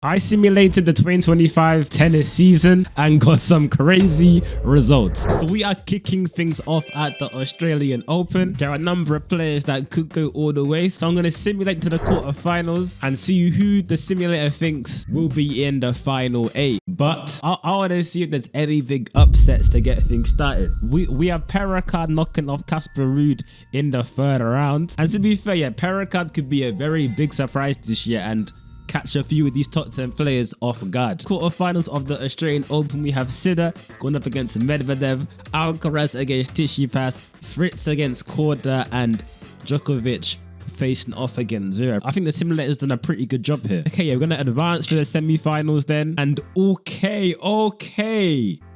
I simulated the 2025 tennis season and got some crazy results. So we are kicking things off at the Australian Open. There are a number of players that could go all the way. So I'm going to simulate to the quarterfinals and see who the simulator thinks will be in the final 8. But I want to see if there's any big upsets to get things started. We have Pericard knocking off Casper Ruud in the third round. And to be fair, yeah, Pericard could be a very big surprise this year and catch a few of these top 10 players off guard. Quarterfinals of the Australian Open, we have Sinner going up against Medvedev, Alcaraz against Tsitsipas, Fritz against Korda, and Djokovic facing off against Zverev. I think the simulator's done a pretty good job here. Okay, yeah, we're gonna advance to the semi-finals then. And okay.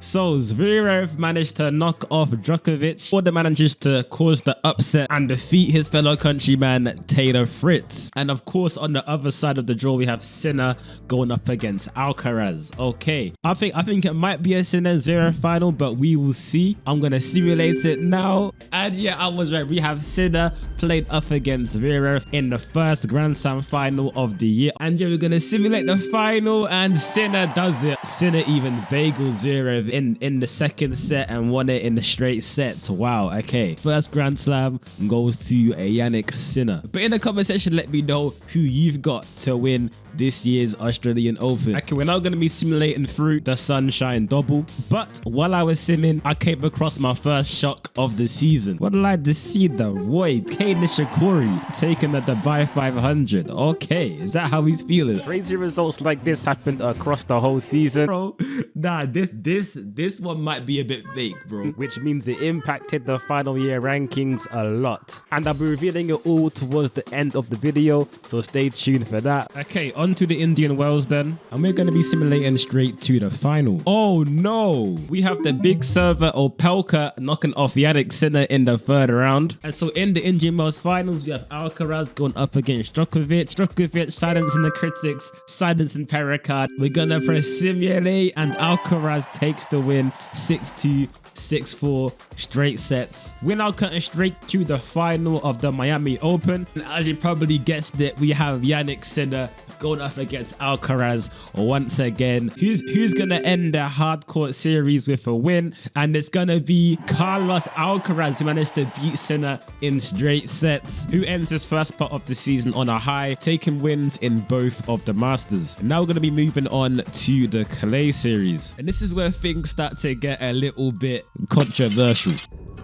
So Zverev managed to knock off Djokovic. Korda manages to cause the upset and defeat his fellow countryman Taylor Fritz. And of course, on the other side of the draw, we have Sinner going up against Alcaraz. Okay, I think it might be a Sinner Zverev final, but we will see. I'm gonna simulate it now. And yeah, I was right. We have Sinner played up against Zverev in the first Grand Slam final of the year. And yeah, we're gonna simulate the final, and Sinner does it. Sinner even bagels Zverev in the second set and won it in the straight sets. Wow, okay. First Grand Slam goes to Yannick Sinner. But in the comment section, let me know who you've got to win this year's Australian Open. Okay, we're now going to be simulating through the Sunshine Double. But while I was simming, I came across my first shock of the season. What did I just see? The Roy Kei Nishikori taking the Dubai 500. Okay, is that how he's feeling? Crazy results like this happened across the whole season. Bro, nah, this one might be a bit fake, bro. Which means it impacted the final year rankings a lot. And I'll be revealing it all towards the end of the video, so stay tuned for that. Okay, on to the Indian Wells then, and we're going to be simulating straight to the final. Oh no, we have the big server Opelka knocking off Yannick Sinner in the third round. And so in the Indian Wells finals, we have Alcaraz going up against Djokovic silencing the critics, silencing Pericard. We're gonna press simulate, and Alcaraz takes the win 6-2, 6-4 straight sets. We're now cutting straight to the final of the Miami Open, and as you probably guessed it, we have Yannick Sinner going up against Alcaraz once again. Who's gonna end their hardcourt series with a win? And it's gonna be Carlos Alcaraz, who managed to beat Sinner in straight sets, who ends his first part of the season on a high, taking wins in both of the Masters. And now we're gonna be moving on to the clay series, and this is where things start to get a little bit controversial.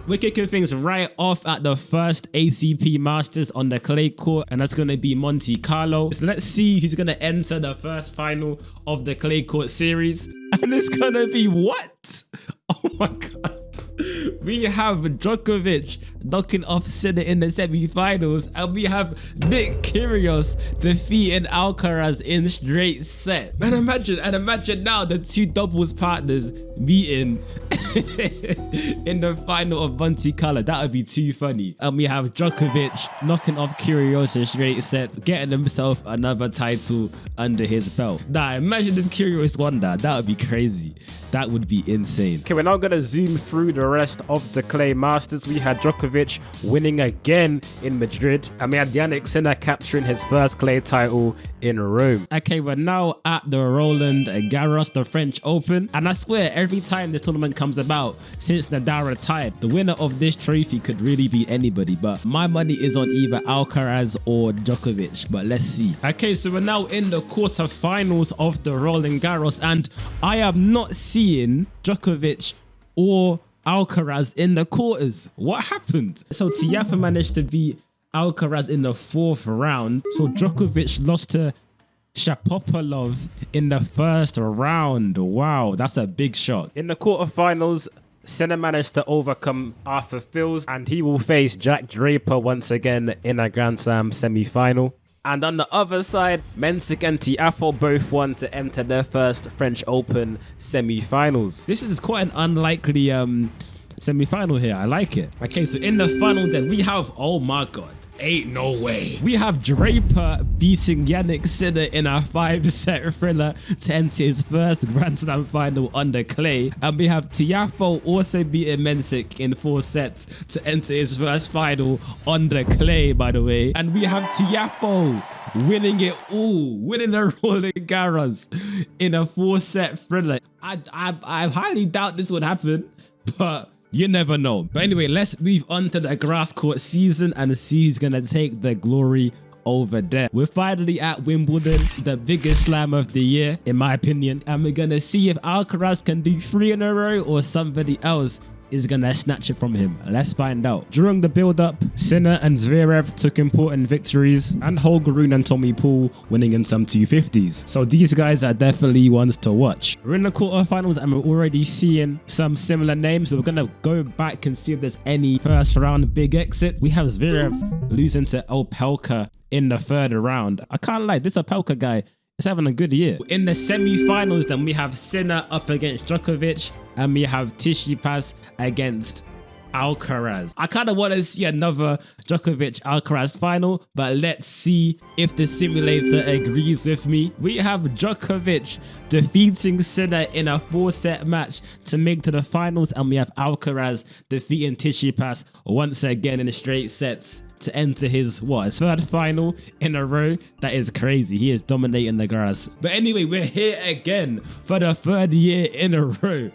We're kicking things right off at the first ATP Masters on the clay court, and that's going to be Monte Carlo. So let's see who's going to enter the first final of the clay court series. And it's going to be what? Oh my God. We have Djokovic knocking off Sinner in the semi-finals, and we have Nick Kyrgios defeating Alcaraz in straight set. And imagine now the two doubles partners meeting in the final of Monte Carlo. That would be too funny. And we have Djokovic knocking off Kyrgios in straight set, getting himself another title under his belt. Nah, imagine if Kyrgios won that. That would be crazy. That would be insane. Okay, we're now going to zoom through the rest of the clay masters. We had Djokovic winning again in Madrid, and we had Yannick Sinner capturing his first clay title in Rome. Okay, we're now at the Roland Garros, the French Open, and I swear every time this tournament comes about since Nadal retired, the winner of this trophy could really be anybody, but my money is on either Alcaraz or Djokovic, but let's see. Okay, so we're now in the quarterfinals of the Roland Garros, and I am not seeing Djokovic or Alcaraz in the quarters. What happened? So Tiafoe managed to beat Alcaraz in the fourth round. So Djokovic lost to Shapovalov in the first round. Wow, that's a big shock. In the quarterfinals, Sinner managed to overcome Arthur Fils, and he will face Jack Draper once again in a Grand Slam semi-final. And on the other side, Mensik and Tiafoe both won to enter their first French Open semi-finals. This is quite an unlikely semi-final here. I like it. Okay, so in the final then, we have, oh my God, ain't no way. We have Draper beating Yannick Sinner in a 5-set thriller to enter his first Grand Slam final on the clay. And we have Tiafoe also beating Mensik in 4 sets to enter his first final on the clay, by the way. And we have Tiafoe winning it all, winning the Roland Garros in a 4-set thriller. I highly doubt this would happen, but you never know. But anyway, let's move on to the grass court season and see who's gonna take the glory over there. We're finally at Wimbledon, the biggest slam of the year, in my opinion, and we're gonna see if Alcaraz can do 3 in a row or somebody else is gonna snatch it from him. Let's find out. During the build-up, Sinner and Zverev took important victories, and Holger Rune and Tommy Paul winning in some 250s. So these guys are definitely ones to watch. We're in the quarterfinals and we're already seeing some similar names. We're gonna go back and see if there's any first round big exits. We have Zverev losing to Opelka in the 3rd round. I can't lie, this Opelka guy is having a good year. In the semi-finals, then we have Sinner up against Djokovic, and we have Tsitsipas against Alcaraz. I kind of want to see another Djokovic-Alcaraz final, but let's see if the simulator agrees with me. We have Djokovic defeating Sinner in a 4-set match to make to the finals, and we have Alcaraz defeating Tsitsipas once again in straight sets to enter his 3rd final in a row. That is crazy. He is dominating the grass. But anyway, we're here again for the 3rd year in a row.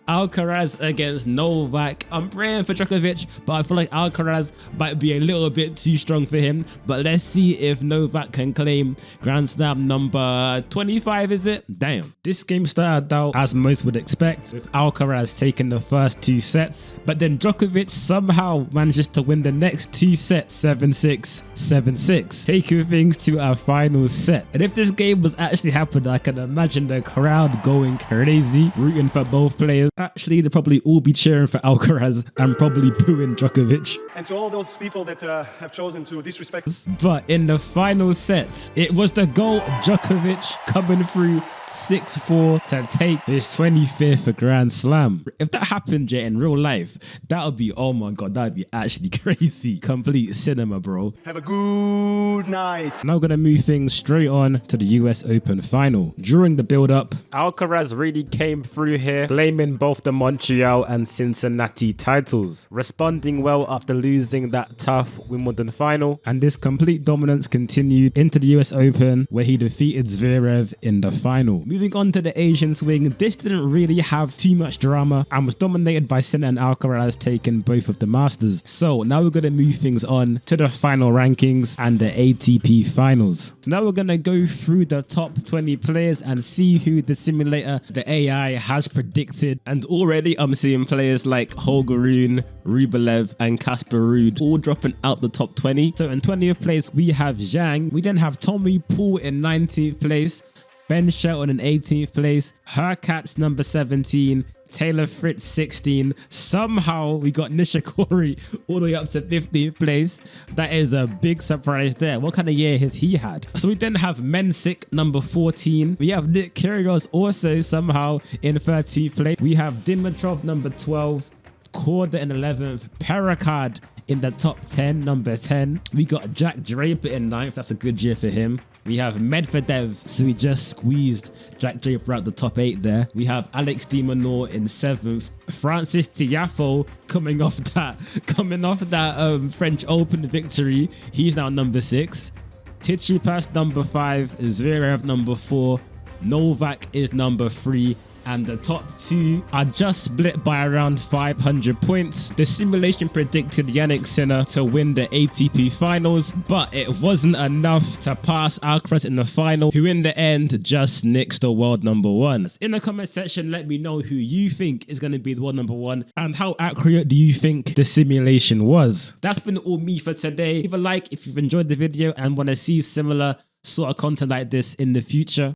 Alcaraz against Novak. I'm praying for Djokovic, but I feel like Alcaraz might be a little bit too strong for him. But let's see if Novak can claim Grand Slam number 25, is it? Damn. This game started out as most would expect, with Alcaraz taking the first 2 sets, but then Djokovic somehow manages to win the next 2 sets, 7-6, 7-6, taking things to our final set. And if this game was actually happening, I can imagine the crowd going crazy, rooting for both players. Actually, they'd probably all be cheering for Alcaraz and probably booing Djokovic. And to all those people that have chosen to disrespect. But in the final set, it was the goal of Djokovic coming through 6-4 to take his 25th Grand Slam. If that happened yet in real life, that would be, oh my god, that would be actually crazy. Complete cinema, bro. Have a good night. Now gonna move things straight on to the US Open final. During the build-up, Alcaraz really came through here, claiming both the Montreal and Cincinnati titles, responding well after losing that tough Wimbledon final, and this complete dominance continued into the US Open, where he defeated Zverev in the final. Moving on to the Asian swing, this didn't really have too much drama and was dominated by Sinner and Alcaraz taking both of the Masters. So now we're going to move things on to the final rankings and the ATP finals. So now we're going to go through the top 20 players and see who the simulator, the AI, has predicted. And already I'm seeing players like Holger Rune, Rublev and Casper Ruud all dropping out the top 20. So in 20th place we have Zhang. We then have Tommy Paul in 19th place, Ben Shelton in 18th place, Hurkacz number 17, Taylor Fritz 16. Somehow we got Nishikori all the way up to 15th place. That is a big surprise there. What kind of year has he had? So we then have Mensik number 14. We have Nick Kyrgios also somehow in 13th place. We have Dimitrov number 12, Korda in 11th, Perakard in the top 10, number 10. We got Jack Draper in 9th. That's a good year for him. We have Medvedev, so we just squeezed Jack Draper out the top 8 there. We have Alex de Minaur in 7th. Francis Tiafoe coming off that French Open victory. He's now number 6. Tsitsipas number 5. Zverev number 4. Novak is number 3. And the top 2 are just split by around 500 points. The simulation predicted Jannik Sinner to win the ATP finals, but it wasn't enough to pass Alcaraz in the final, who in the end just nicks the world number 1. In the comment section, let me know who you think is going to be the world number 1 and how accurate do you think the simulation was. That's been all me for today. Leave a like if you've enjoyed the video and want to see similar sort of content like this in the future.